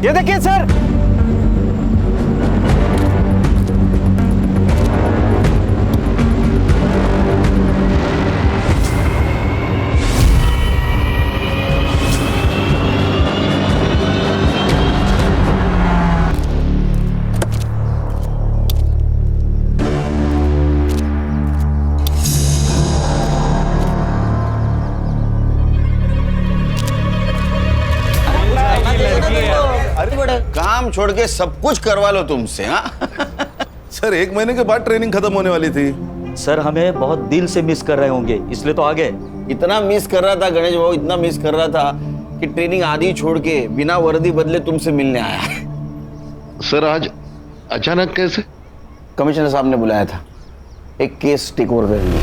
ये देखिए सर। काम छोड़ के सब कुछ करवा लो तुमसे। हाँ सर 1 महीने के बाद ट्रेनिंग खत्म होने वाली थी। सर हमें बहुत दिल से मिस कर रहे होंगे, इसलिए तो आ गए। इतना मिस कर रहा था गणेश भाऊ, इतना मिस कर रहा था कि ट्रेनिंग आधी छोड़ के बिना वर्दी बदले तुमसे मिलने आया। सर आज अचानक कैसे? कमिश्नर साहब ने बुलाया था, एक केस टेक ओवर कर लिया।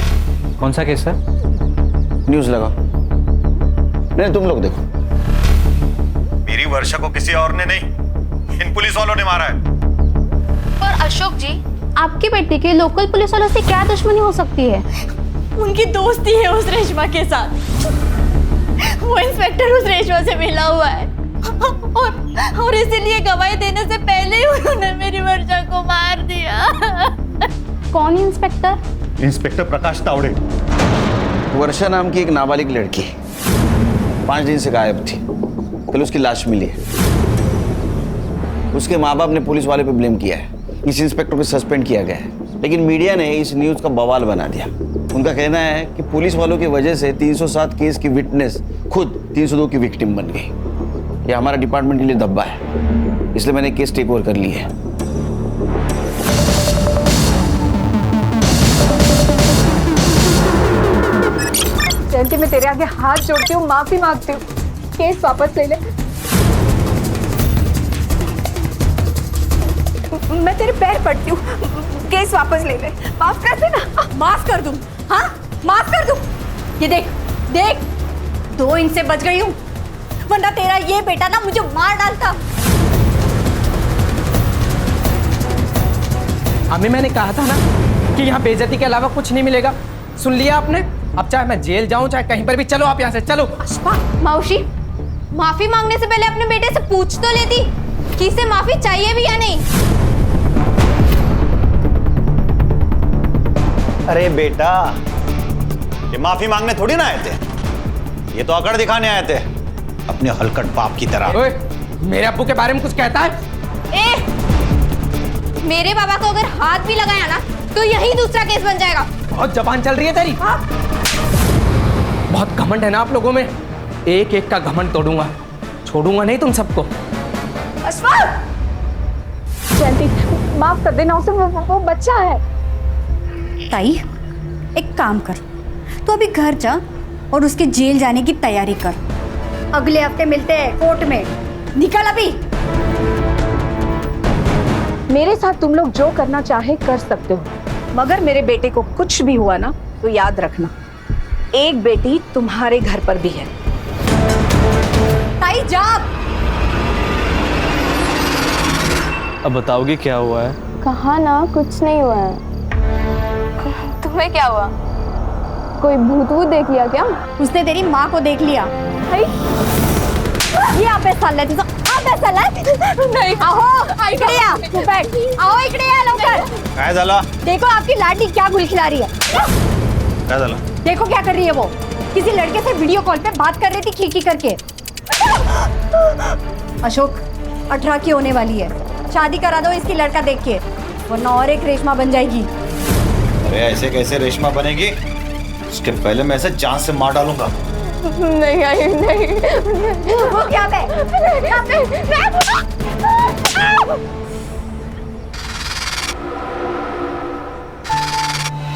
कौन सा केस सर? न्यूज लगा। नहीं तुम लोग देखो। मेरी वर्षा को किसी और ने नहीं, इन पुलिस वालों ने मारा है। और अशोक जी, आपकी बेटी के लोकल पुलिस वालों से क्या दुश्मनी हो सकती है? उनकी दोस्ती है उस रेशमा के साथ। वो इंस्पेक्टर उस रेशमा से मिला हुआ है और इसीलिए गवाही देने से पहले ही उन्होंने मेरी वर्षा को मार दिया। कौन इंस्पेक्टर? इंस्पेक्टर प्रकाश तावड़े। वर्षा नाम की एक नाबालिग लड़की 5 दिन से गायब थी, कल उसकी लाश मिली है। उसके माँ बाप ने पुलिस वाले पे ब्लेम किया है, इस इंस्पेक्टर को सस्पेंड किया गया है, लेकिन मीडिया ने इस न्यूज का बवाल बना दिया। उनका कहना है कि पुलिस वालों की वजह से 307 केस की विटनेस खुद 302 की विक्टिम बन गई। यह हमारा डिपार्टमेंट के लिए दब्बा है, इसलिए मैंने केस टेक ओवर कर ली है। जयंती, मैं तेरे आगे हाथ जोड़ती हूँ, माफी मांगती हूँ, केस वापस ले ले। मैं तेरे पैर पड़ती हूँ, केस वापस ले ले, माफ कर देना। माफ कर दूं? हाँ माफ कर दूं? ये देख देख, 2 इंच से बच गई हूँ, वरना तेरा ये बेटा ना मुझे मार डालता। अम्मी मैंने कहा था ना कि यहाँ बेइज्जती के अलावा कुछ नहीं मिलेगा। सुन लिया आपने? अब चाहे मैं जेल जाऊं चाहे कहीं पर भी, चलो आप यहाँ से चलो। मौसी, माफी मांगने से पहले अपने बेटे से पूछ तो लेती कि इसे माफी चाहिए भी या नहीं। अरे बेटा, ये माफी मांगने थोड़ी ना आए थे, ये तो अकड़ दिखाने आए थे अपने हलकट बाप की तरह। ओए, मेरे अब्बू के बारे में कुछ कहता है? मेरे बाबा को अगर हाथ भी लगाया ना तो यही दूसरा केस बन जाएगा। बहुत जबान चल रही है तेरी। बहुत घमंड है ना आप लोगों में, एक एक का घमंड तोड़ूंगा, छोड़ूंगा नहीं तुम सबको। जयंती, माफ कर देना उसे, वो बच्चा है। ताई, एक काम कर, तू अभी घर जा और उसके जेल जाने की तैयारी कर। अगले हफ्ते मिलते हैं कोर्ट में। निकल अभी। मेरे साथ तुम लोग जो करना चाहे कर सकते हो, मगर मेरे बेटे को कुछ भी हुआ ना तो याद रखना, एक बेटी तुम्हारे घर पर भी है। ताई जा। अब बताओगी क्या हुआ है? कहा ना कुछ नहीं हुआ है। तुम्हें क्या हुआ? कोई भूत वूत देख लिया क्या? उसने तेरी माँ को देख लिया। ये आपे साला तुझा, आपे साला नहीं। आओ इकडे या, तू बैठ। आओ इकडे या लवकर। काय झाला? देखो आपकी लाडली क्या गुल खिला रही है। काय झाला? देखो क्या कर रही है वो, किसी लड़के से वीडियो कॉल पे बात कर रही थी खिड़की करके। अशोक 18 की होने वाली है, शादी करा दो इसकी लड़का देख के, वरना और एक रेशमा बन जाएगी। अरे ऐसे कैसे रेशमा बनेगी? उसके पहले मैं इसे जान से मार डालूंगा। नहीं आई नहीं। वो क्या बे?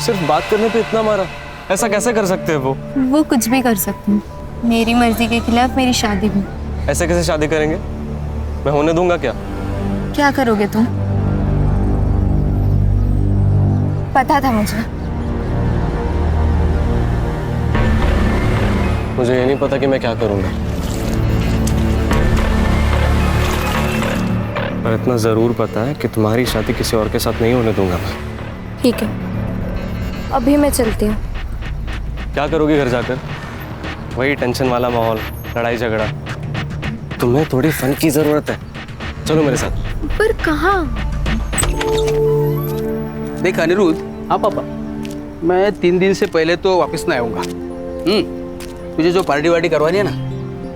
सिर्फ बात करने पे इतना मारा? ऐसा कैसे कर सकते हैं वो कुछ भी कर सकती हूँ, मेरी मर्जी के खिलाफ मेरी शादी भी। ऐसे कैसे शादी करेंगे? मैं होने दूंगा क्या? क्या करोगे तुम? पता था मुझे ये नहीं पता कि मैं क्या करूंगा, पर इतना जरूर पता है कि तुम्हारी शादी किसी और के साथ नहीं होने दूंगा मैं। ठीक है, अभी मैं चलती हूँ। क्या करोगी घर जाकर? वही टेंशन वाला माहौल, लड़ाई झगड़ा। तुम्हें थोड़ी फन की जरूरत है, चलो मेरे साथ। पर कहाँ? देख अनिरुद्ध, हाँ पापा, मैं 3 दिन से पहले तो वापस ना आऊँगा। तुझे जो पार्टी वार्टी करवानी है ना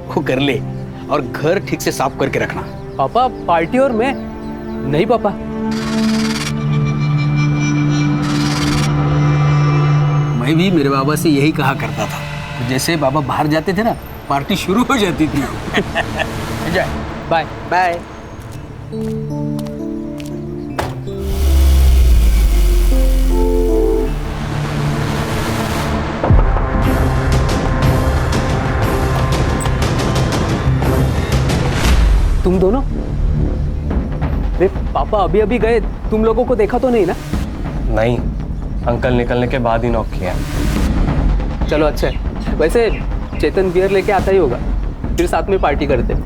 वो कर ले, और घर ठीक से साफ करके रखना। पापा पार्टी और मैं नहीं पापा। मैं भी मेरे बाबा से यही कहा करता था, जैसे बाबा बाहर जाते थे ना पार्टी शुरू हो जाती थी। जाए, बाय बाय। तुम दोनों? अरे पापा अभी अभी गए, तुम लोगों को देखा तो नहीं ना? नहीं, अंकल निकलने के बाद ही नॉक किया। चलो अच्छा है। वैसे चेतन बियर लेके आता ही होगा, फिर साथ में पार्टी करते।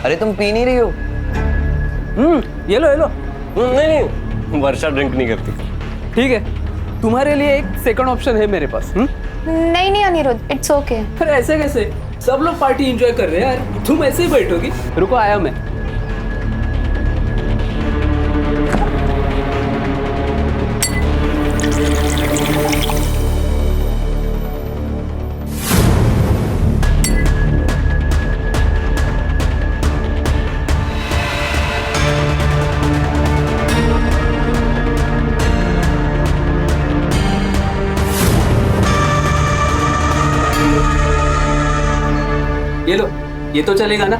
अरे तुम पी नहीं रही हो? ये लो ये लो। नहीं, वर्षा ड्रिंक नहीं करती। ठीक है, तुम्हारे लिए एक सेकंड ऑप्शन है मेरे पास। नहीं नहीं अनिरुद्ध, इट्स ओके। फिर ऐसे कैसे? सब लोग पार्टी एंजॉय कर रहे हैं यार, तुम ऐसे ही बैठोगी? रुको आया मैं। ये लो, ये तो चलेगा ना?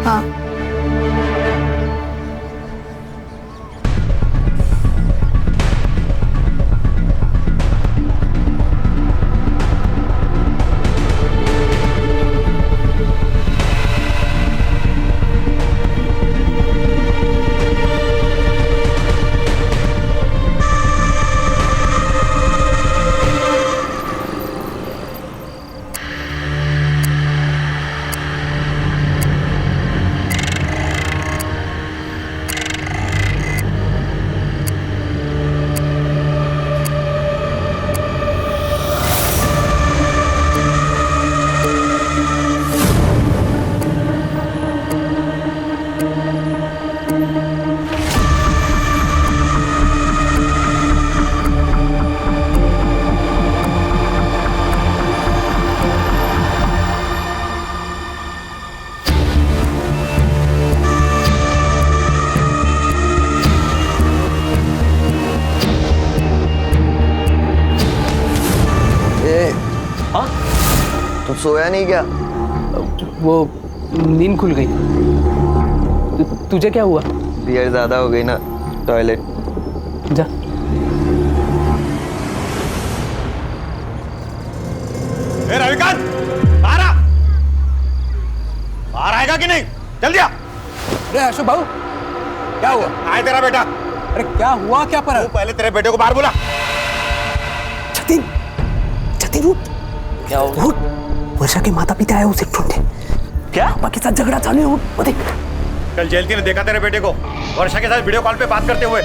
हाँ। तुम सोया नहीं क्या? वो नींद खुल गई। तुझे क्या हुआ? बियर ज्यादा हो गई ना, टॉयलेट जा। ए रविकांत, बाहर आ! बाहर आएगा कि नहीं? जल्दी आ! अरे अशोक बाबू, क्या हुआ? आए तेरा बेटा। अरे क्या हुआ, क्या पर? तू पहले तेरे बेटे को बाहर बुला। जतिन, जतिन रुक। क्या होगा? उठ, वर्षा के माता पिता आए उसे ढूंढने। क्या? पापा के साथ झगड़ा चालू है, उठ, वो देख। कल जेलती ने देखा तेरे बेटे को वर्षा के साथ वीडियो कॉल पे बात करते हुए।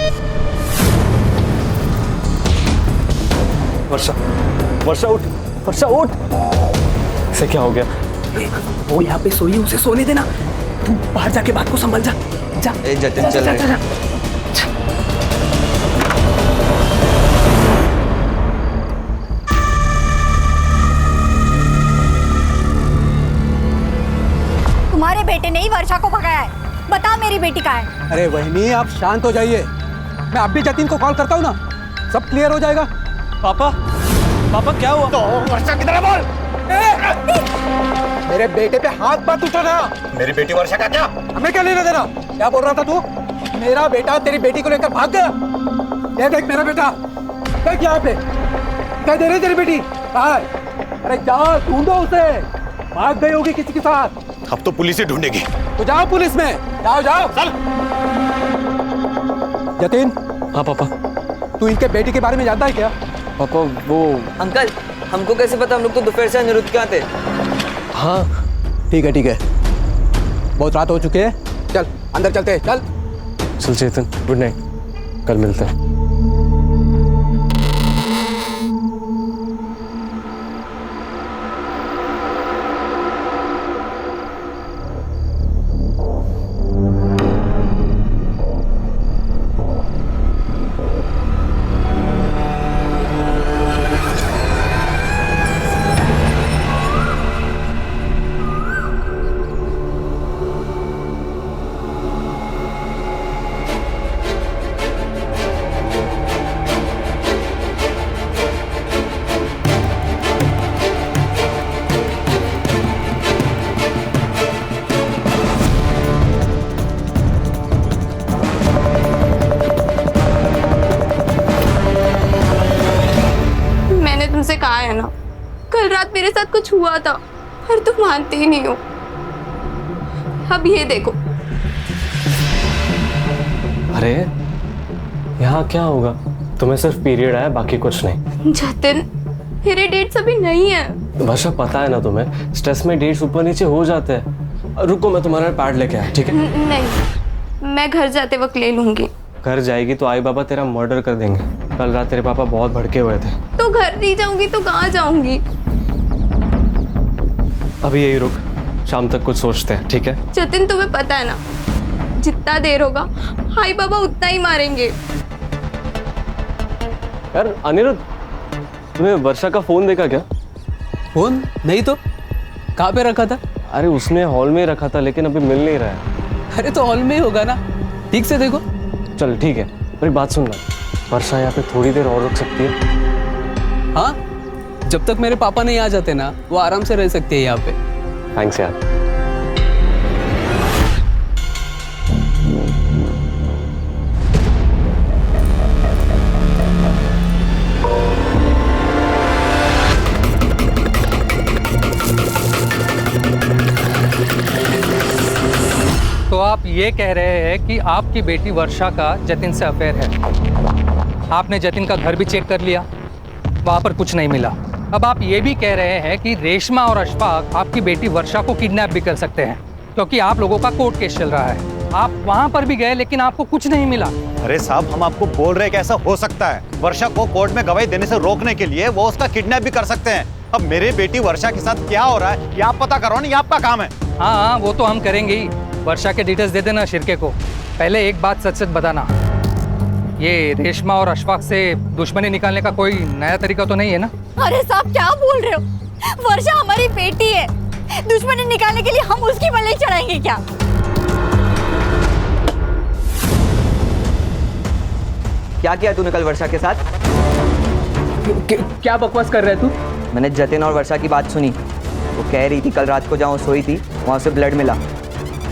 वर्षा, वर्षा उठ, वर्षा उठ। इसे क्या हो गया? वो यहाँ पे सोई, उसे सोने देना। तू बाहर जाके बात को संभाल जा। जा। ए जतिन चल रहे। तुम्हारे बेटे ने ही वर्षा को भगाया है। बता मेरी बेटी कहाँ है? अरे वहिनी, आप शांत हो जाइए। मैं अब भी जतिन को कॉल करता हूँ ना, सब क्लियर हो जाएगा। पापा, पापा क्या हुआ? तो वर्षा की तरह बोल। मेरे बेटे पे हाथ मत उठाना। मेरी बेटी वर्षा का क्या? हमें क्या लेना देना? क्या बोल रहा था तू? मेरा बेटा तेरी बेटी को लेकर भाग गया। ये देख मेरा बेटा, देख यहाँ पे। क्या दे रही तेरी बेटी? कहाँ है? अरे जाओ ढूंढो उसे, भाग गई होगी किसी के साथ। अब तो पुलिस ही ढूंढेगी। तो जाओ पुलिस में, जाओ जाओ। चल। जतिन। हाँ पापा। तू इनके बेटी के बारे में जानता है क्या? पापा वो अंकल, हमको कैसे पता? हम लोग तो दोपहर से अनिरुद्ध के यहाँ थे। हाँ ठीक है ठीक है, बहुत रात हो चुकी है, चल अंदर चलते हैं, चल। चल चेतन, गुड नाइट, कल मिलते हैं। तुमसे कहा है ना, कल रात मेरे साथ कुछ हुआ था पर तुम मानते ही नहीं हो। अब ये देखो। अरे यहाँ क्या होगा, तुम्हें सिर्फ पीरियड आया, बाकी कुछ नहीं। जतिन, मेरे डेट्स अभी नहीं है। वर्षा पता है ना तुम्हें, स्ट्रेस में डेट्स ऊपर नीचे हो जाते हैं। रुको, मैं तुम्हारा पैड लेके आया, ठीक है? नहीं, मैं घर जाते वक्त ले लूंगी। घर जाएगी तो आई बाबा तेरा मर्डर कर देंगे। कल रात तेरे पापा बहुत भड़के हुए थे। तो घर नहीं जाऊंगी तो कहाँ जाऊंगी? अभी यही रुक, शाम तक कुछ सोचते हैं, ठीक है? जतिन, तुम्हें पता है ना, जितना देर होगा हाई बाबा उतना ही मारेंगे। यार अनिरुद्ध, तुम्हें वर्षा का फोन देखा क्या? फोन नहीं तो कहाँ पे रखा था? अरे उसने हॉल में ही रखा था, लेकिन अभी मिल नहीं रहा है। अरे तो हॉल में ही होगा ना, ठीक से देखो। चल ठीक है, मेरी बात सुनना, वर्षा यहाँ पे थोड़ी देर और रुक सकती है? हाँ, जब तक मेरे पापा नहीं आ जाते ना, वो आराम से रह सकती है यहाँ पे। थैंक्स यार। तो आप ये कह रहे हैं कि आपकी बेटी वर्षा का जतिन से अफेयर है। आपने जतिन का घर भी चेक कर लिया, वहाँ पर कुछ नहीं मिला। अब आप ये भी कह रहे हैं कि रेशमा और अशफाक आपकी बेटी वर्षा को किडनैप भी कर सकते हैं, क्योंकि आप लोगों का कोर्ट केस चल रहा है। आप वहाँ पर भी गए लेकिन आपको कुछ नहीं मिला। अरे साहब, हम आपको बोल रहे हैं कि ऐसा हो सकता है। वर्षा को कोर्ट में गवाही देने से रोकने के लिए वो उसका किडनैप भी कर सकते हैं। अब मेरी बेटी वर्षा के साथ क्या हो रहा है ये आप पता करो ना, ये आपका काम है। हाँ, वो तो हम करेंगे ही। वर्षा के डिटेल्स दे देना शिरके को। पहले एक बात सच सच बताना, ये रेशमा और अशफाक से दुश्मनी निकालने का कोई नया तरीका तो नहीं है ना? अरे साहब, क्या बोल रहे हो? वर्षा हमारी बेटी है, दुश्मनी निकालने के लिए हम उसकी बलि चढ़ाएंगे क्या? क्या किया तूने कल वर्षा के साथ? क्या बकवास कर रहे तू? मैंने जतिन और वर्षा की बात सुनी। वो कह रही थी कल रात को जहाँ वो सोई थी वहाँ से ब्लड मिला,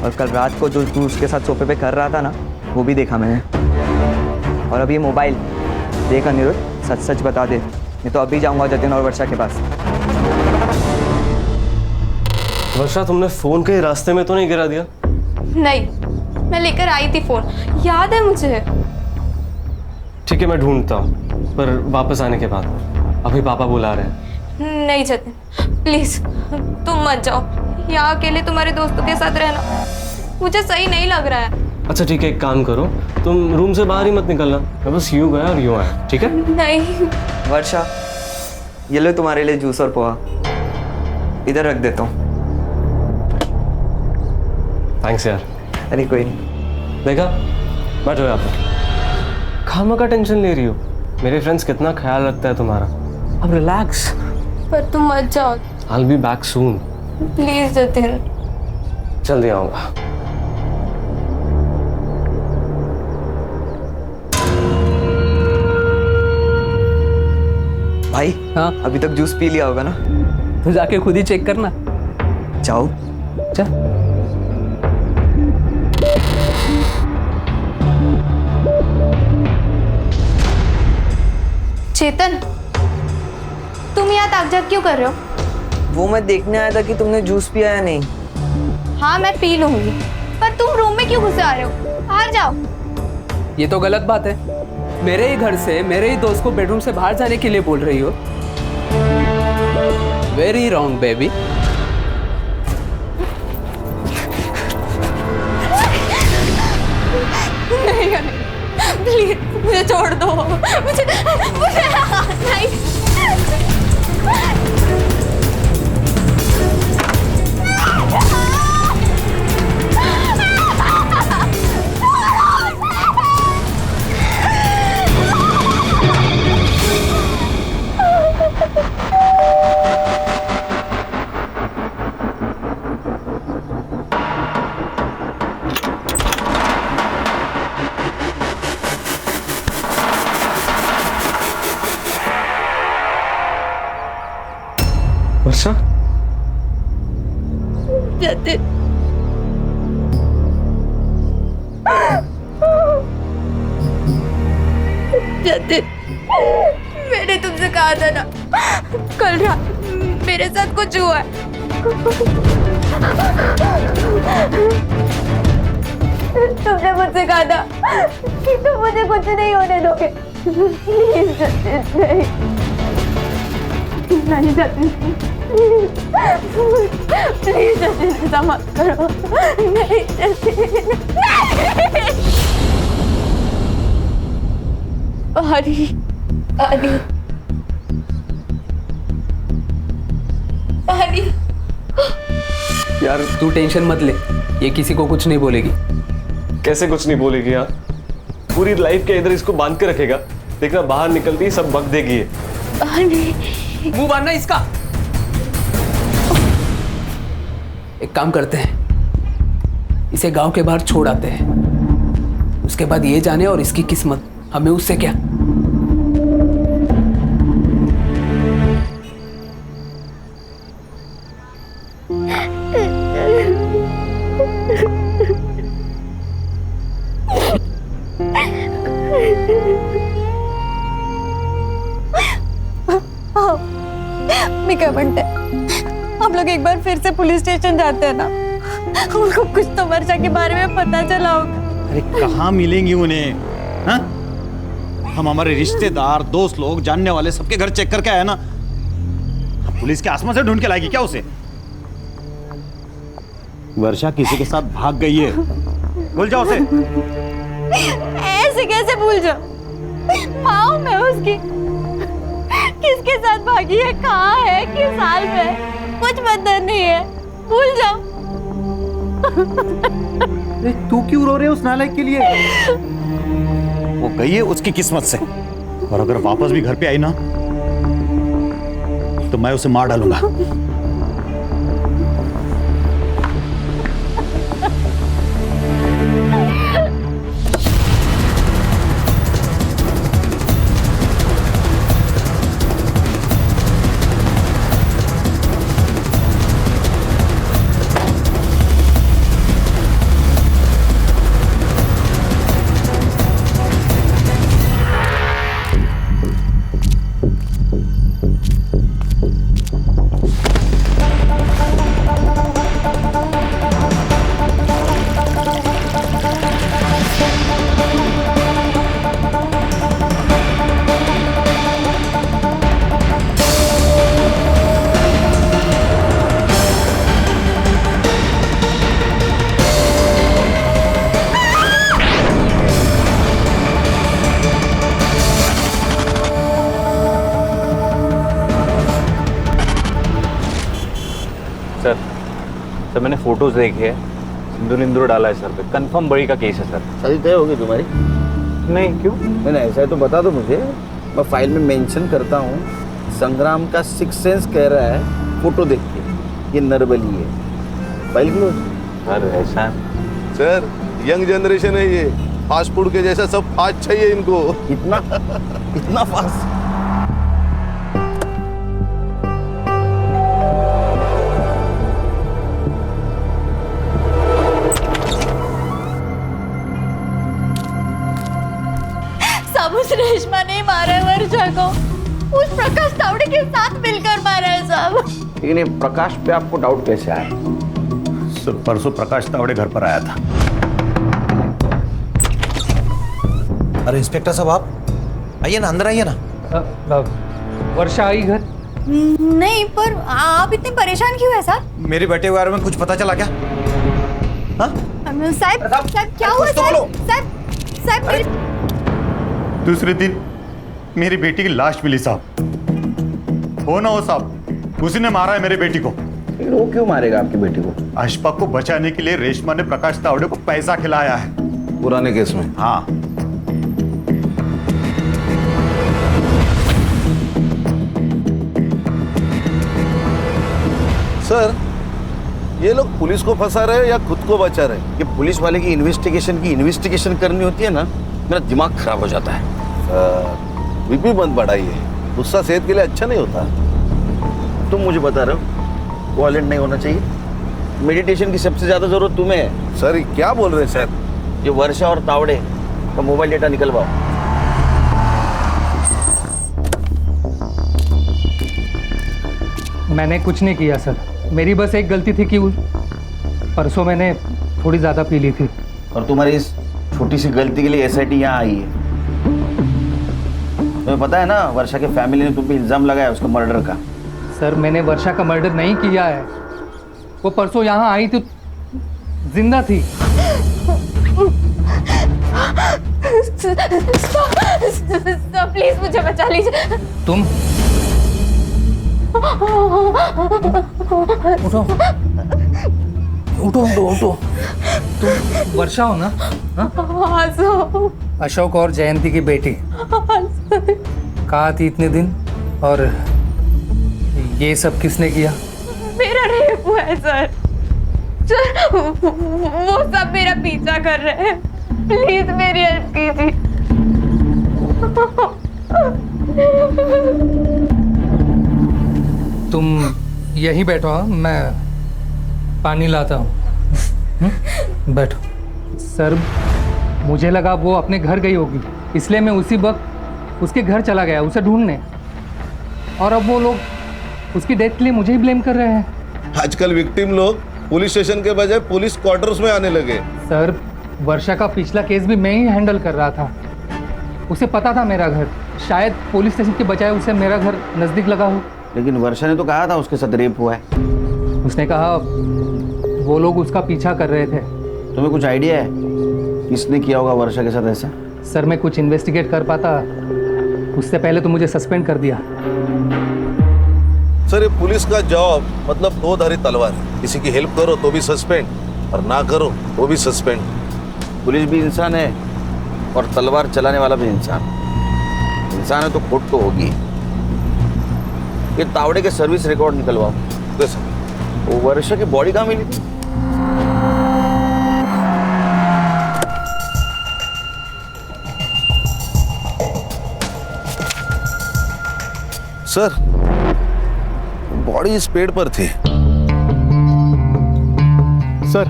और कल रात को जो तू उसके साथ सोफे पे कर रहा था ना, वो भी देखा मैंने। और अब ये मोबाइल देख अनिरुद्ध, सच सच बता दे, नहीं तो अभी जाऊंगा जतिन और वर्षा के पास। वर्षा, तुमने फोन के रास्ते में तो नहीं गिरा दिया? नहीं, मैं लेकर आई थी फोन, याद है मुझे। ठीक है, मैं ढूंढता हूँ, पर वापस आने के बाद। अभी पापा बुला रहे हैं। नहीं जतिन, प्लीज तुम मत जाओ। यहाँ अकेले तुम्हारे दोस्तों के साथ रहना मुझे सही नहीं लग रहा है। अच्छा ठीक है, एक काम करो, तुम रूम से बाहर ही मत निकलना। मैं बस यूं गया और यूं आया, ठीक है? नहीं। वर्षा, ये लो तुम्हारे लिए जूस और पोहा, इधर रख देता हूँ। थैंक्स यार। अरे कोई नहीं। देखा, बैठो यहाँ पर। खामा का टेंशन ले रही हो? मेरे फ्रेंड्स कितना ख्याल रखता है तुम्हारा। अब रिलैक्स। पर तुम मत जाओ। I'll be back soon. Please Jatin. जल्दी आऊंगा। भाई, हाँ, अभी तक जूस पी लिया होगा ना? तो जाके खुद ही चेक करना। जाओ। चल। चेतन, तुम यहाँ ताक-झाक क्यों कर रहे हो? वो मैं देखने आया था कि तुमने जूस पिया या नहीं। हाँ, मैं पी लूंगी, पर तुम रूम में क्यों घुसे आ रहे हो? बाहर जाओ। ये तो गलत बात है। मेरे ही घर से मेरे ही दोस्त को बेडरूम से बाहर जाने के लिए बोल रही हो। Very wrong baby. नहीं प्लीज मुझे छोड़ दो, मुझे नहीं। वर्षा, जतिन, जतिन, मैंने तुमसे कहा था ना कल रात मेरे साथ कुछ हुआ है। तुमने मुझसे कहा था कि तुम मुझे कुछ नहीं होने दोगे। प्लीज जतिन, नहीं जतिन, प्लीज जतिन, ऐसा मत करो। नहीं जतिन, पानी, पानी, पानी। यार तू टेंशन मत ले, ये किसी को कुछ नहीं बोलेगी। कैसे कुछ नहीं बोलेगी यार? पूरी लाइफ के इधर इसको बांध के रखेगा, देखना बाहर निकलती ही सब बक देगी। मुंह बांधना इसका। एक काम करते हैं, इसे गांव के बाहर छोड़ आते हैं, उसके बाद ये जाने और इसकी किस्मत, हमें उससे क्या। मैं क्या बनते हम लोग एक बार फिर से पुलिस स्टेशन जाते हैं ना, उनको कुछ तो वर्षा के बारे में पता चला होगा। अरे कहाँ मिलेंगी उन्हें? हाँ? हम हमारे रिश्तेदार, दोस्त लोग, जानने वाले सबके घर चेक करके आए ना। पुलिस के आसमान से ढूंढ के लाएगी क्या उसे? वर्षा किसी के साथ भाग गई है, भूल जाओ उसे। ऐसे कैसे भूल जाओ? माँ मैं उसकी, किसके साथ भागी है, कहाँ है, किस हाल में, कुछ पता नहीं है, भूल जाओ। तू क्यों रो रहे हो उस नालायक के लिए? वो गई है उसकी किस्मत से, और अगर वापस भी घर पे आई ना तो मैं उसे मार डालूंगा। सर मैंने फोटोज देखे हैं, सिंदूर इंदूर डाला है सर पे, कंफर्म बड़ी का केस है सर। शादी तय होगी तुम्हारी? नहीं, क्यों? नहीं ऐसा है तो बता दो मुझे, मैं फाइल में मेंशन करता हूँ। संग्राम का सिक्स सेंस कह रहा है फोटो देख के ये नरबली है। File close. सर ऐसा सर यंग जनरेशन है ये, फास्ट फूड के जैसा सब फास्ट चाहिए इनको। इतना फास्ट? उस रेशमा ने मारा है वर्षा को, उस प्रकाश तावड़े के साथ मिलकर मारा है साहब। लेकिन ये प्रकाश पे आपको डाउट कैसे आया? सर परसों प्रकाश तावड़े घर पर आया था। अरे इंस्पेक्टर साहब आप आइए ना, अंदर आइए ना। वर्षा आई घर? नहीं, पर आप इतने परेशान क्यों है सर? मेरे बेटे के बारे में कुछ पता चला क्या? हाँ? साहब क्या हुआ साहब? साहब दूसरे दिन मेरी बेटी की लाश मिली साहब। हो ना हो साहब, उसी ने मारा है मेरी बेटी को। वो क्यों मारेगा आपकी बेटी को? अशफाक को बचाने के लिए रेशमा ने प्रकाश तावड़े को पैसा खिलाया है। पुराने केस में? हाँ। सर, ये लोग पुलिस को फंसा रहे हैं या खुद को बचा रहे हैं? ये पुलिस वाले की इन्वेस्टिगेशन करनी होती है ना, मेरा दिमाग खराब हो जाता है। बीपी बंद बढ़ाइए, गुस्सा सेहत के लिए अच्छा नहीं होता। तुम मुझे बता रहे हो वायलेंट नहीं होना चाहिए? मेडिटेशन की सबसे ज्यादा जरूरत तुम्हें है। सर, क्या बोल रहे हैं सर? ये वर्षा और तावड़े का मोबाइल डेटा निकलवाओ। मैंने कुछ नहीं किया सर, मेरी बस एक गलती थी कि परसों मैंने थोड़ी ज़्यादा पी ली थी। और तुम्हारी इस छोटी सी गलती के लिए एसआईटी यहाँ आई है। तुम्हें पता है ना, वर्षा के फैमिली ने तुम पे इल्जाम लगाया उसका मर्डर का। सर, मैंने वर्षा का मर्डर नहीं किया है। वो परसों यहाँ आई थी, जिंदा थी। प्लीज मुझे बचा लीजिए। तुम उठो उठो उठो उठो। तुम वर्षा हो ना? हाँ सर। अशोक और जयंती की बेटी। कहाँ थी इतने दिन? और ये सब किसने किया? मेरा रेप हुआ है सर। वो सब मेरा पीछा कर रहे हैं। प्लीज मेरी हेल्प कीजिए। तुम यहीं बैठो, हाँ? मैं पानी लाता हूँ। बैठो। सर, मुझे लगा वो अपने घर गई होगी, इसलिए मैं उसी वक्त उसके घर चला गया उसे ढूंढने। और अब वो लोग उसकी डेथ के लिए मुझे ही ब्लेम कर रहे हैं। आजकल विक्टिम लोग पुलिस स्टेशन के बजाय पुलिस क्वार्टर्स में आने लगे। सर, वर्षा का पिछला केस भी मैं ही हैंडल कर रहा था। उसे पता था मेरा घर, शायद पुलिस स्टेशन के बजाय उसे मेरा घर नज़दीक लगा हो। लेकिन वर्षा ने तो कहा था उसके साथ रेप हुआ है। उसने कहा वो लोग उसका पीछा कर रहे थे। तुम्हें कुछ आइडिया है किसने किया होगा वर्षा के साथ ऐसा? सर, मैं कुछ इन्वेस्टिगेट कर पाता उससे पहले तो मुझे सस्पेंड कर दिया। सर, ये पुलिस का जॉब मतलब दो धारी तलवार है। किसी की हेल्प करो तो भी सस्पेंड, और ना करो तो भी सस्पेंड। पुलिस भी इंसान है और तलवार चलाने वाला भी इंसान है, तो खोट तो होगी। ये तावड़े के सर्विस रिकॉर्ड निकलवाओ। वो वर्षा की बॉडी कहाँ मिली थी? सर, बॉडी इस पेड़ पर थी। सर,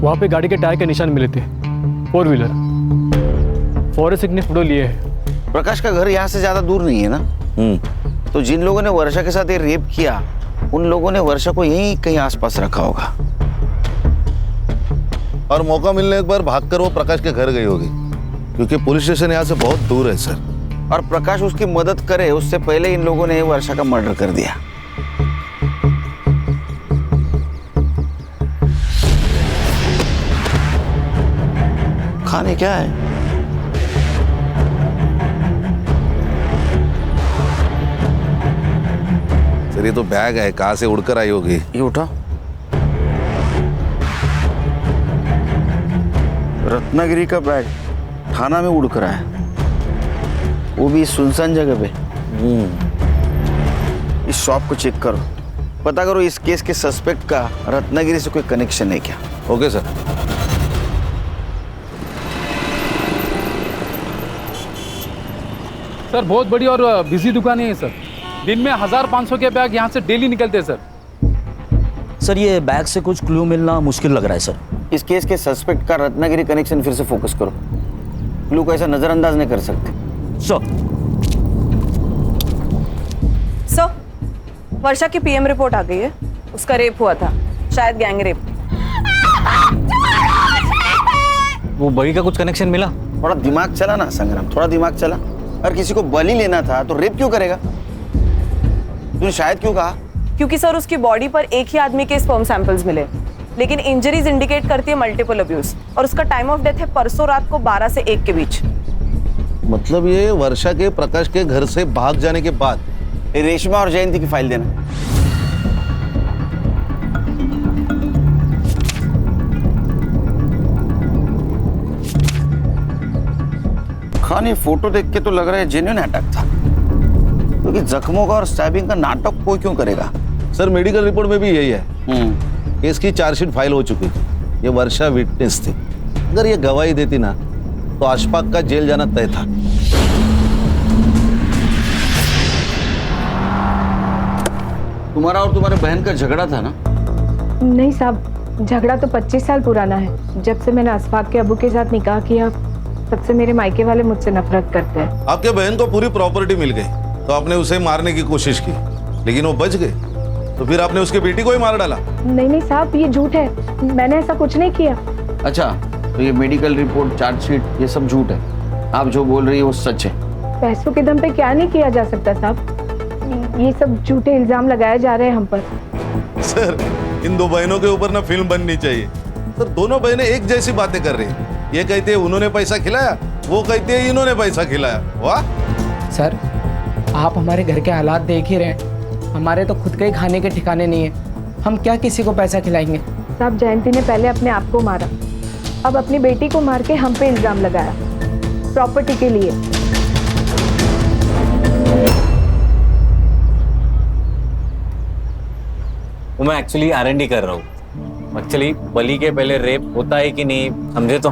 वहाँ पे गाड़ी के टायर के निशान मिले थे, 4 व्हीलर। फॉरेंसिक ने फोटो लिए है। प्रकाश का घर यहाँ से ज्यादा दूर नहीं है ना? तो जिन लोगों ने वर्षा के साथ ये रेप किया, उन लोगों ने वर्षा को यहीं कहीं आसपास रखा होगा। और मौका मिलने एक बार भागकर वो प्रकाश के घर गई होगी, क्योंकि पुलिस स्टेशन यहाँ से बहुत दूर है सर। और प्रकाश उसकी मदद करे उससे पहले इन लोगों ने वर्षा का मर्डर कर दिया। खाने क्या है? सर, ये तो बैग है, कहाँ से उड़कर आई होगी। ये उठा। रत्नागिरी का बैग थाना में उड़कर आया, वो भी सुनसान जगह पे। इस शॉप को चेक करो, पता करो इस केस के सस्पेक्ट का रत्नागिरी से कोई कनेक्शन है क्या। Okay sir. सर, बहुत बड़ी और बिजी दुकान है सर। दिन में 1000-500 के बैग यहाँ से डेली निकलते हैं सर। सर, ये बैग से कुछ क्लू मिलना मुश्किल लग रहा है सर। इस केस के सस्पेक्ट का रत्नागिरी कनेक्शन फिर से फोकस करो। क्लू को ऐसा नजरअंदाज नहीं कर सकते। सर, वर्षा की पीएम रिपोर्ट आ गई है। उसका रेप हुआ था, शायद गैंग रेप। वो बड़ी का कुछ कनेक्शन मिला? थोड़ा दिमाग चला ना संग्राम, थोड़ा दिमाग चला। अगर किसी को बलि लेना था तो रेप क्यों करेगा? तूने शायद क्यों कहा? क्योंकि सर उसकी बॉडी पर एक ही आदमी के स्पर्म सैंपल्स मिले। लेकिन इंजरीज इंडिकेट करती है मल्टीपल अब्यूज और उसका टाइम ऑफ डेथ है परसों रात को 12 से 1 के बीच। मतलब ये वर्षा के प्रकाश के घर से भाग जाने के बाद। ये रेशमा और जयंती की फाइल देना। खान, ये फोटो देख के तो लग रहा है जेन्युइन अटैक था, क्योंकि जख्मों का और स्टैबिंग का नाटक कोई क्यों करेगा? सर मेडिकल रिपोर्ट में भी यही है। केस की चार्जशीट फाइल हो चुकी थी। ये वर्षा विटनेस थी। अगर ये गवाही देती ना तो अशफाक का जेल जाना तय था। तुम्हारा और तुम्हारे बहन का झगड़ा था ना? नहीं साहब, झगड़ा तो 25 साल पुराना है। जब से मैंने अशफाक के अबू के साथ निकाह किया तब से मेरे मायके वाले मुझसे नफरत करते हैं। आपके बहन को पूरी प्रॉपर्टी मिल गई तो आपने उसे मारने की कोशिश की, लेकिन वो बच गए, तो फिर आपने उसकी बेटी को ही मार डाला। नहीं साहब, ये झूठ है, मैंने ऐसा कुछ नहीं किया। अच्छा, तो ये मेडिकल रिपोर्ट, चार्जशीट, ये सब झूठ है। आप जो बोल रही है वो सच है। पैसों के दम पे क्या नहीं किया जा सकता साहब? ये सब झूठे इल्जाम लगाए जा रहे हैं हम पर। सर, इन दो बहनों के ऊपर ना फिल्म बननी चाहिए। सर, दोनों बहनें एक जैसी बातें कर रही हैं। ये कहते हैं उन्होंने पैसा खिलाया, वो कहते हैं इन्होंने पैसा खिलाया। वाह सर, आप हमारे घर के हालात देख ही रहे हैं। हमारे तो खुद के ही खाने के ठिकाने नहीं है, हम क्या किसी को पैसा खिलाएंगे? साहब, जयंती ने पहले अपने आप को मारा, अब अपनी बेटी को मार के हम पे इल्जाम लगाया प्रॉपर्टी के लिए। वो मैं एक्चुअली R&D कर रहा हूँ। एक्चुअली बलि के पहले रेप होता है कि नहीं, समझे? तो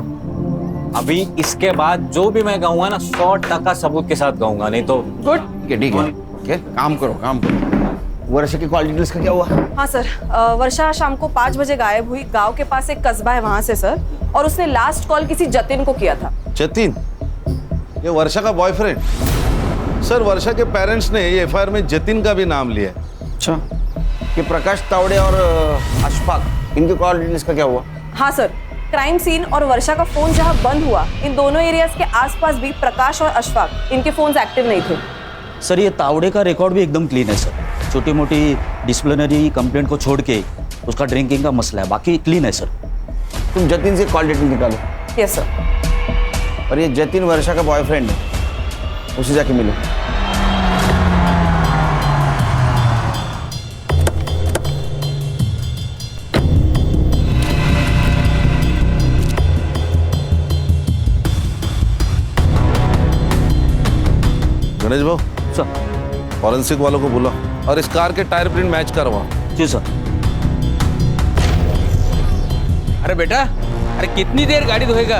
अभी इसके बाद जो भी मैं कहूँगा ना 100% सबूत के साथ कहूँगा, नहीं तो गुड। ठीक है, काम करो। वर्षा की कॉल डिटेल्स का क्या हुआ? हाँ सर, वर्षा शाम को 5 बजे गायब हुई। गांव के पास एक कस्बा है वहां से सर, और उसने लास्ट कॉल किसी जतिन को किया था। जतिन? ये वर्षा का बॉयफ्रेंड? सर, वर्षा के पेरेंट्स ने ये FIR में जतिन का भी नाम लिया है। अच्छा, ये प्रकाश तावड़े और अशफाक, इनके कॉल डिटेल्स का क्या हुआ? हाँ सर, क्राइम सीन और वर्षा का फोन जहाँ बंद हुआ, इन दोनों एरियाज के आसपास भी प्रकाश और अशफाक, इनके फोन्स एक्टिव नहीं थे। सर, ये तावड़े का रिकॉर्ड भी एकदम क्लीन है सर। छोटी मोटी डिसिप्लिनरी कंप्लेंट को छोड़ के उसका ड्रिंकिंग का मसला है, बाकी क्लीन है सर। तुम जतिन से कॉल डिटेल निकालो। Yes sir. और ये जतिन वर्षा का बॉयफ्रेंड है, उसे जाके मिलो। गणेश भाऊ सर, फॉरेंसिक वालों को बुला और इस कार के टायर प्रिंट मैच करवाओ। जी सर। अरे बेटा, अरे कितनी देर गाड़ी धोएगा?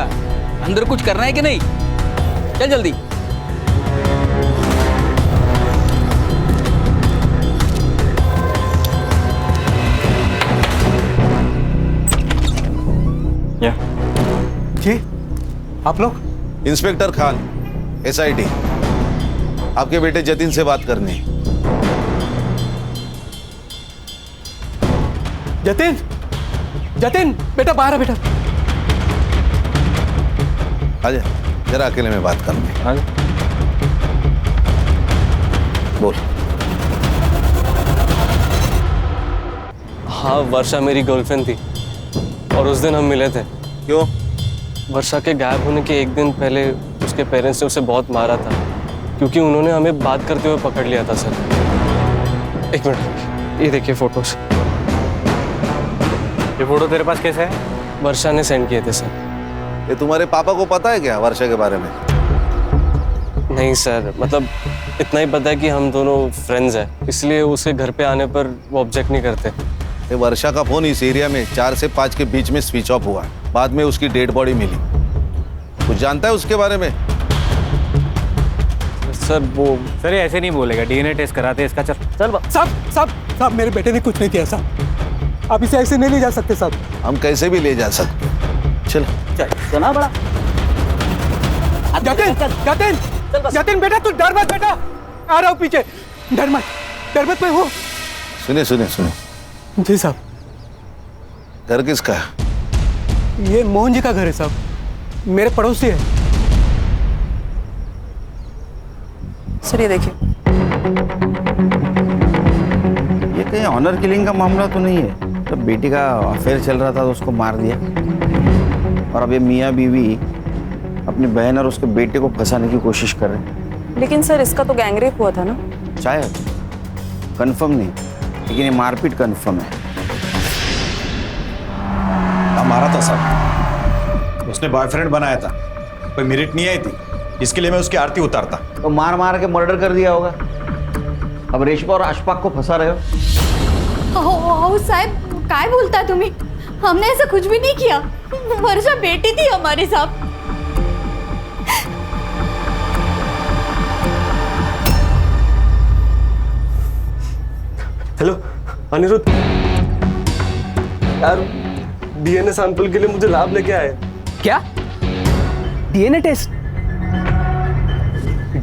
अंदर कुछ करना है कि नहीं? चल जल्दी। जी, आप लोग? इंस्पेक्टर खान, SID, आपके बेटे जतिन से बात करनी है। जतिन, जतिन बेटा बाहर है बेटा। आजा, जरा अकेले में बात करनी है। बोल। हाँ, वर्षा मेरी गर्लफ्रेंड थी और उस दिन हम मिले थे। क्यों? वर्षा के गायब होने के एक दिन पहले उसके पेरेंट्स ने उसे बहुत मारा था, क्योंकि उन्होंने हमें बात करते हुए पकड़ लिया था सर। एक मिनट, ये देखिए फोटोज। ये फोटो तेरे पास कैसे है? वर्षा ने सेंड किए थे सर। ये तुम्हारे पापा को पता है क्या वर्षा के बारे में? नहीं सर, मतलब इतना ही पता है कि हम दोनों फ्रेंड्स हैं, इसलिए उसके घर पे आने पर वो ऑब्जेक्ट नहीं करते। ये वर्षा का फोन इस एरिया में 4 से 5 के बीच में स्विच ऑफ हुआ। बाद में उसकी डेड बॉडी मिली। कुछ जानता है उसके बारे में? सर वो सर ये ऐसे नहीं बोलेगा, DNA टेस्ट कराते हैं इसका। चल चल साहब, मेरे बेटे ने कुछ नहीं किया साहब। आप इसे ऐसे नहीं ले जा सकते साहब। हम कैसे भी ले जा सकते। चल सुना बड़ा। जतिन, जतिन, जतिन बेटा तू डर मत बेटा, आ रहा हूँ पीछे। डर मत मैं हूँ। सुने सुने सुने। जी साहब। घर किसका है? ये मोहन जी का घर है साहब, मेरे पड़ोसी है। सर ये देखिए। ये कहीं ऑनर किलिंग का मामला तो नहीं है? तो बेटी का अफेयर चल रहा था तो उसको मार दिया, और अब ये मियाँ बीवी अपनी बहन और उसके बेटे को फंसाने की कोशिश कर रहे हैं। लेकिन सर इसका तो गैंगरेप हुआ था ना? शायद, कंफर्म नहीं, लेकिन ये मारपीट कंफर्म है। मारा था सर, उसने बॉयफ्रेंड बनाया था, कोई मेरिट नहीं आई थी, इसके लिए मैं उसकी आरती उतारता। तो मार मार के मर्डर कर दिया होगा। अब रेशमा और अशफाक को फंसा रहे हो। साहब काय बोलता तुम्ही? हमने ऐसा कुछ भी नहीं किया। वर्षा बेटी थी हमारे साथ। हेलो अनिरुद्ध, यार डीएनए सैंपल के लिए मुझे लैब लेके आए। क्या? DNA test?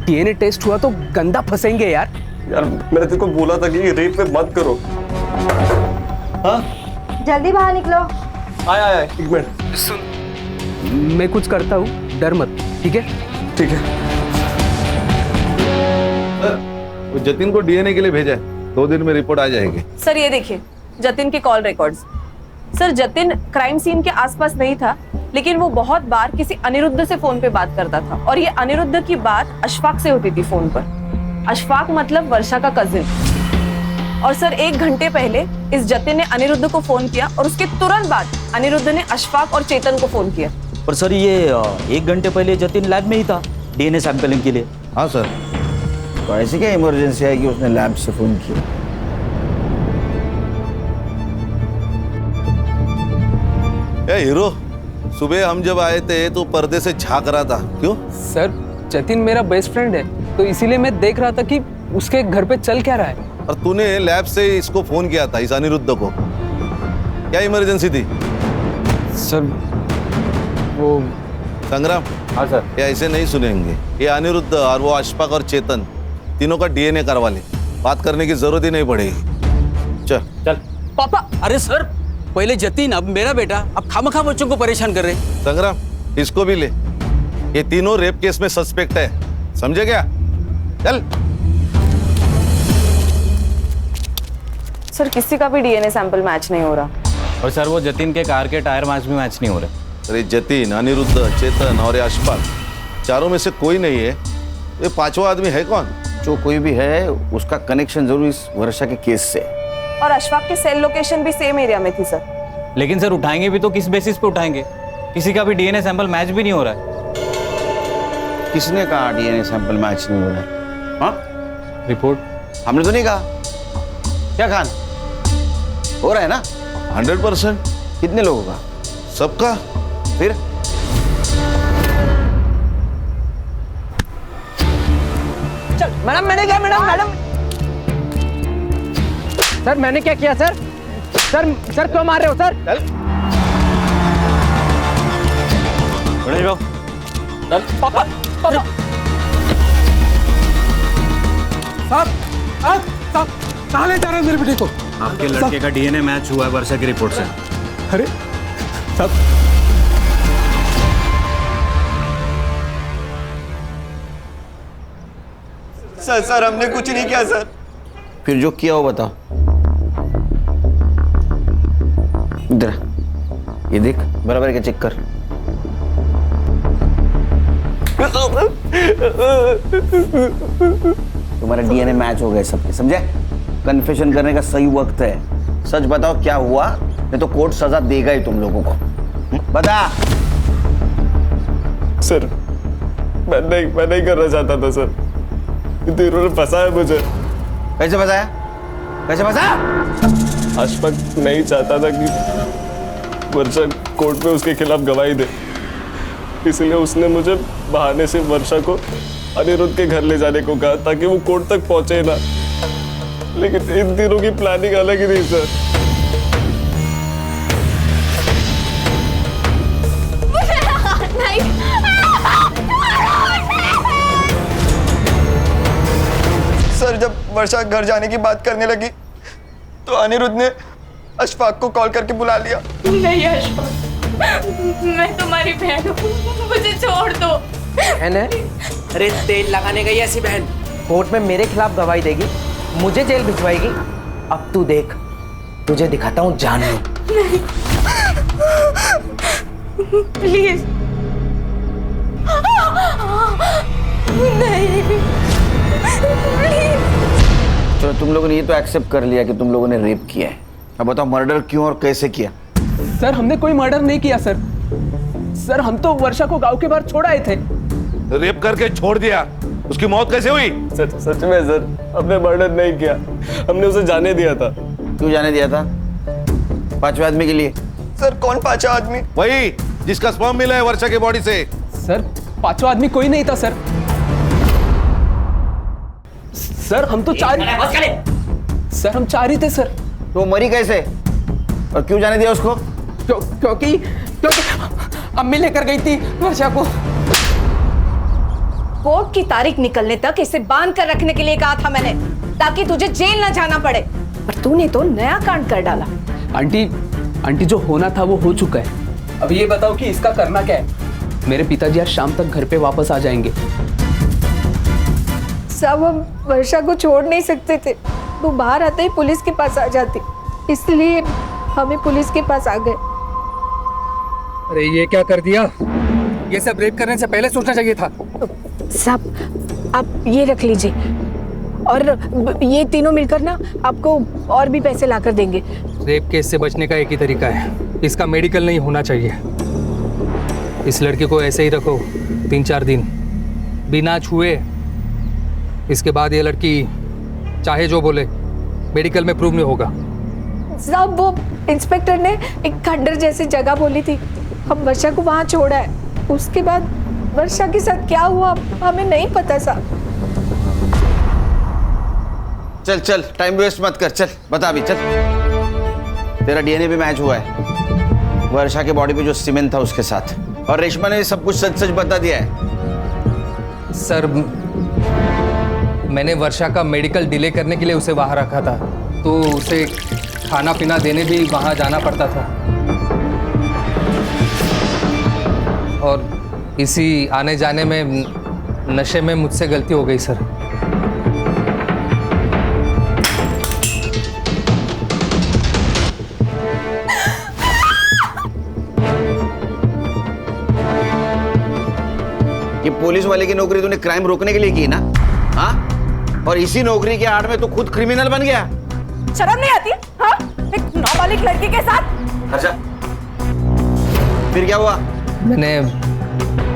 डीएनए टेस्ट हुआ तो गंदा फंसेंगे यार। यार मैंने तेरे को बोला था कि रेप पे मत करो। हाँ जल्दी बाहर निकलो। आया एक मिनट सुन, मैं कुछ करता हूँ, डर मत, ठीक है? ठीक है। वो जतिन को डीएनए के लिए भेजा है, 2 दिन में रिपोर्ट आ जाएगी। सर ये देखिए जतिन के call records. Sir Jatin crime scene के आसपास नहीं था, लेकिन वो बहुत बार किसी अनिरुद्ध से फोन पे बात करता था, और ये अनिरुद्ध की बात अशफाक से होती थी फोन पर। अशफाक मतलब वर्षा का कजिन। और सर 1 घंटे पहले इस जतिन ने अनिरुद्ध को फोन किया, और उसके तुरंत बाद अनिरुद्ध ने अशफाक और चेतन को फोन किया। पर सर ये 1 घंटे पहले जतिन लैब में ही था डीएनए सैंपलिंग के लिए। हाँ सर। तो ऐसी क्या इमरजेंसी है कि उसने लैब से फोन किया? हीरो, सुबह हम जब आए थे तो पर्दे से झांक रहा था, क्यों? सर जतिन मेरा बेस्ट फ्रेंड है, तो इसीलिए मैं देख रहा था कि उसके घर पे चल क्या रहा है। और तूने लैब से इसको फोन किया था, इस अनिरुद्ध को, क्या इमरजेंसी थी? सर वो संग्राम। हाँ सर। ये ऐसे नहीं सुनेंगे। ये अनिरुद्ध और वो अशफाक और चेतन तीनों का डीएनए करवा ले, बात करने की जरूरत ही नहीं पड़ेगी। चल चल। पापा, अरे सर पहले जतिन अब मेरा बेटा, अब खामखा बच्चों को परेशान कर रहे। संग्राम इसको भी ले, ये तीनों रेप केस में सस्पेक्ट है, समझे क्या? चल। सर किसी का भी डीएनए सैंपल मैच नहीं हो रहा। और सर वो जतिन के कार के टायर मैच भी मैच नहीं हो रहे। अरे जतिन, अनिरुद्ध, चेतन और अशफाक, चारों में से कोई नहीं है। ये 5वां आदमी है कौन? जो कोई भी है उसका कनेक्शन जरूर इस वर्षा के केस से। और अशफाक की सेल लोकेशन भी सेम एरिया में थी सर। लेकिन सर उठाएंगे भी तो किस बेसिस पे उठाएंगे? किसी का भी डीएनए सैंपल मैच भी नहीं हो रहा है। किसने कहा डीएनए सैंपल मैच नहीं हो रहा है? हाँ रिपोर्ट हमने तो नहीं कहा। क्या खान हो रहा है ना? 100%। कितने लोगों का? सबका। फिर चल मैडम, मैंने क्या? मैडम सर मैंने क्या किया सर? सर क्यों मार रहे हो सर? चल जाओ। चल पापा। साहब कहाँ ले जा रहे हैं मेरे बेटे को? आपके लड़के का डीएनए मैच हुआ है वर्षा की रिपोर्ट से। अरे साहब, सर हमने कुछ नहीं किया सर। फिर जो किया हो बताओ। इधर ये देख, बराबर के चेक कर। तुम्हारे डीएनए मैच हो गए सबके, समझे? कन्फेशन करने का सही वक्त है। सच बताओ क्या हुआ, नहीं तो कोर्ट सजा देगा ही तुम लोगों को। बता। सर मैं नहीं करना चाहता था सर, इन्होंने फंसाया मुझे। कैसे फंसाया? कैसे फंसाया? अशफाक नहीं चाहता था कि वर्षा कोर्ट में उसके खिलाफ गवाही दे, इसलिए उसने मुझे बहाने से वर्षा को अनिरुद्ध के घर ले जाने को कहा ताकि वो कोर्ट तक पहुंचे ना। लेकिन इन तीनों की प्लानिंग अलग ही थी सर। सर जब वर्षा घर जाने की बात करने लगी तो अनिरुद्ध ने अशफाक को कॉल करके बुला लिया। नहीं अशफाक, मैं तुम्हारी बहन हूँ, मुझे छोड़ दो। बहन है? अरे तेल लगाने गई ऐसी बहन कोर्ट में मेरे खिलाफ गवाही देगी, मुझे जेल भिजवाएगी। अब तू देख, तुझे दिखाता हूँ जानू। प्लीज नहीं, चलो तुम लोगों ने ये तो एक्सेप्ट कर लिया कि तुम लोगों ने रेप किया है, अब बताओ मर्डर क्यों और कैसे किया? सर हमने कोई मर्डर नहीं किया सर। सर हम तो वर्षा को गांव के बाहर छोड़ आए थे। रेप करके छोड़ दिया, उसकी मौत कैसे हुई? सच में सर, हमने मर्डर नहीं किया, हमने उसे जाने दिया था। क्यों जाने दिया था? पांचवें आदमी के लिए। सर कौन पांचवा आदमी? वही जिसका स्पर्म मिला है वर्षा की बॉडी से। सर पांचवा आदमी कोई नहीं था सर। सर हम तो सर हम 4 ही थे सर। तो मरी कैसे और क्यों जाने दिया उसको? क्योंकि अम्मी लेकर गई थी वर्षा को। कोर्ट की तारीख निकलने तक इसे बांध कर रखने के लिए कहा था मैंने, ताकि तुझे जेल न जाना पड़े, पर तूने तो नया कांड कर डाला। आंटी जो होना था वो हो चुका है। अब ये बताओ कि इसका करना क्या है? मेरे पिताजी आज शाम तक घर पे वापस आ जाएंगे। सब हम वर्षा को छोड़ नहीं सकते थे, वो बाहर आते ही पुलिस के पास आ जाती, इसलिए हमें पुलिस के पास आ गए। अरे ये क्या कर दिया? ये सब रेप करने से पहले सोचना चाहिए था। साहब आप ये रख लीजिए, और ये तीनों मिलकर ना आपको और भी पैसे लाकर देंगे। रेप केस से बचने का एक ही तरीका है, इसका मेडिकल नहीं होना चाहिए। इस लड़की को ऐसे ही रखो 3-4 दिन बिना छुए, इसके बाद ये लड़की चाहे जो बोले मेडिकल में प्रूव नहीं होगा। साहब वो इंस्पेक्टर ने एक खंडर जैसी जगह बोली थी, हम वर्षा को वहां छोड़ा है, उसके बाद वर्षा के साथ क्या हुआ हमें नहीं पता साहब। चल चल टाइम वेस्ट मत कर, चल बता भी, चल। तेरा डीएनए भी मैच हुआ है वर्षा के बॉडी पे जो सीमेंट था उसके साथ, और रेशमा ने सब कुछ सच सच बता दिया है। सर मैंने वर्षा का मेडिकल डिले करने के लिए उसे वहाँ रखा था, तो उसे खाना पीना देने भी वहाँ जाना पड़ता था, और इसी आने जाने में नशे में मुझसे गलती हो गई सर। ये पुलिस वाले की नौकरी तूने क्राइम रोकने के लिए की ना? हाँ, और इसी नौकरी के आड़ में तू खुद क्रिमिनल बन गया। शर्म नहीं आती? हाँ, एक नाबालिग लड़की के साथ। अच्छा फिर क्या हुआ? मैंने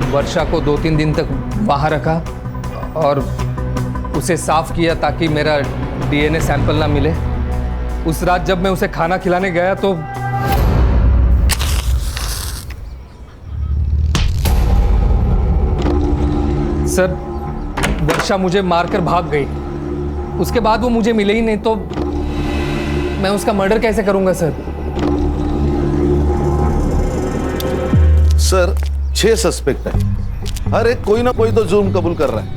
वर्षा को 2-3 दिन तक वहाँ रखा और उसे साफ किया ताकि मेरा डीएनए सैंपल ना मिले। उस रात जब मैं उसे खाना खिलाने गया तो सर वर्षा मुझे मारकर भाग गई। उसके बाद वो मुझे मिले ही नहीं, तो मैं उसका मर्डर कैसे करूंगा सर? सर 6 सस्पेक्ट है, हर एक कोई ना कोई तो जुर्म कबूल कर रहा है,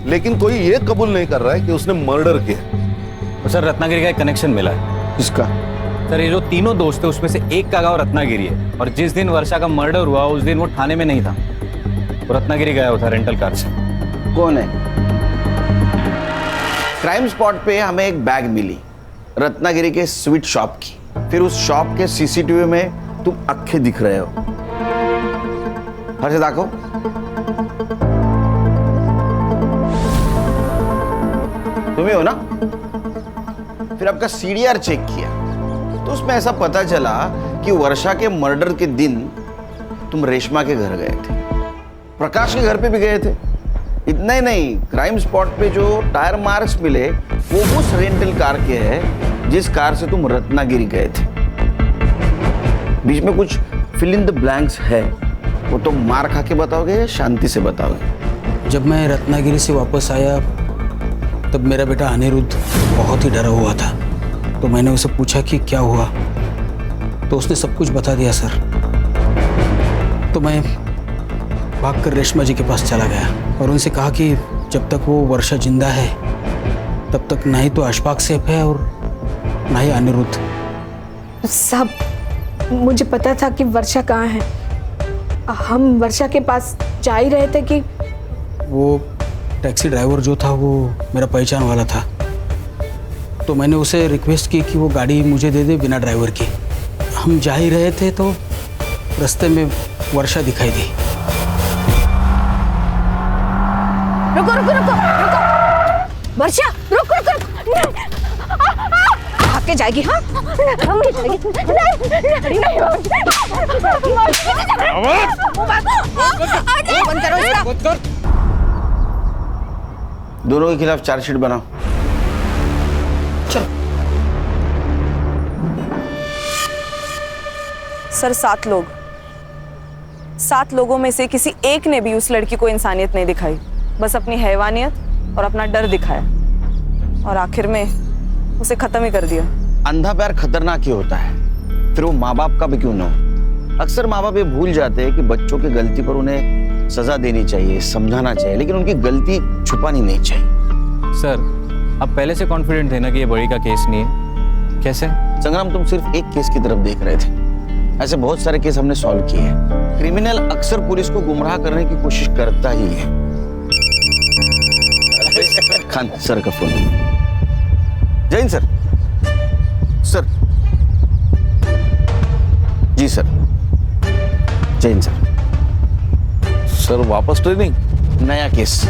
लेकिन कोई ये कबूल नहीं कर रहा है कि उसने मर्डर किया। सर रत्नागिरी का एक कनेक्शन मिला है। किसका? सर ये जो तीनों दोस्त थे उसमें से एक का गांव रत्नागिरी है, और जिस दिन वर्षा का मर्डर हुआ उस दिन वो थाने में नहीं था, वो रत्नागिरी गया हुआ था रेंटल कार से। कौन है? क्राइम स्पॉट पे हमें एक बैग मिली रत्नागिरी के स्वीट शॉप की, फिर उस शॉप के सीसीटीवी में तुम अक्खे दिख रहे हो। हर से दाखो। तुम ही हो ना? फिर आपका सीडीआर चेक किया तो उसमें ऐसा पता चला कि वर्षा के मर्डर के दिन तुम रेशमा के घर गए थे, प्रकाश के घर पे भी गए थे। इतना ही नहीं, क्राइम स्पॉट पे जो टायर मार्क्स मिले वो उस रेंटल कार के हैं जिस कार से तुम रत्नागिरी गए थे। बीच में कुछ फिल इन द ब्लैंक्स है, वो तो मार खा के बताओगे या शांति से बताओगे? जब मैं रत्नागिरी से वापस आया तब मेरा बेटा अनिरुद्ध बहुत ही डरा हुआ था, तो मैंने उसे पूछा कि क्या हुआ, तो उसने सब कुछ बता दिया सर। तो मैं भागकर रेशमा जी के पास चला गया और उनसे कहा कि जब तक वो वर्षा जिंदा है तब तक ना ही तो अशफाक सेफ है और ना ही अनिरुद्ध। साहब मुझे पता था कि वर्षा कहाँ है, हम वर्षा के पास जा ही रहे थे कि वो टैक्सी ड्राइवर जो था वो मेरा पहचान वाला था, तो तो मैंने उसे रिक्वेस्ट की कि वो गाड़ी मुझे दे दे बिना ड्राइवर की। हम जा ही रहे थे तो रास्ते में वर्षा दिखाई दी। रुको रुको रुको रुको वर्षा, रुको रुको भाग के जाएगी। हाँ बंद करो इसका। दोनों के खिलाफ चार्जशीट बनाओ। सर 7 लोग, 7 लोगों में से किसी एक ने भी उस लड़की को इंसानियत नहीं दिखाई, बस अपनी हैवानियत और अपना डर दिखाया और आखिर में उसे खत्म ही कर दिया। अंधा प्यार खतरनाक ही होता है, फिर वो माँ बाप का भी क्यों ना हो। अक्सर माँ बाप ये भूल जाते हैं कि बच्चों की गलती पर उन्हें सजा देनी चाहिए, समझाना चाहिए, लेकिन उनकी गलती छुपानी नहीं चाहिए। सर आप पहले से कॉन्फिडेंट थे ना कि ये बड़ी का केस नहीं है, कैसे? संग्राम, तुम सिर्फ एक केस की तरफ देख रहे थे, ऐसे बहुत सारे केस हमने सॉल्व किए हैं। क्रिमिनल अक्सर पुलिस को गुमराह करने की कोशिश करता ही है। खान सर का फोन। जैन सर। सर जी सर। जैन सर। सर वापस ट्रेनिंग? नया केस।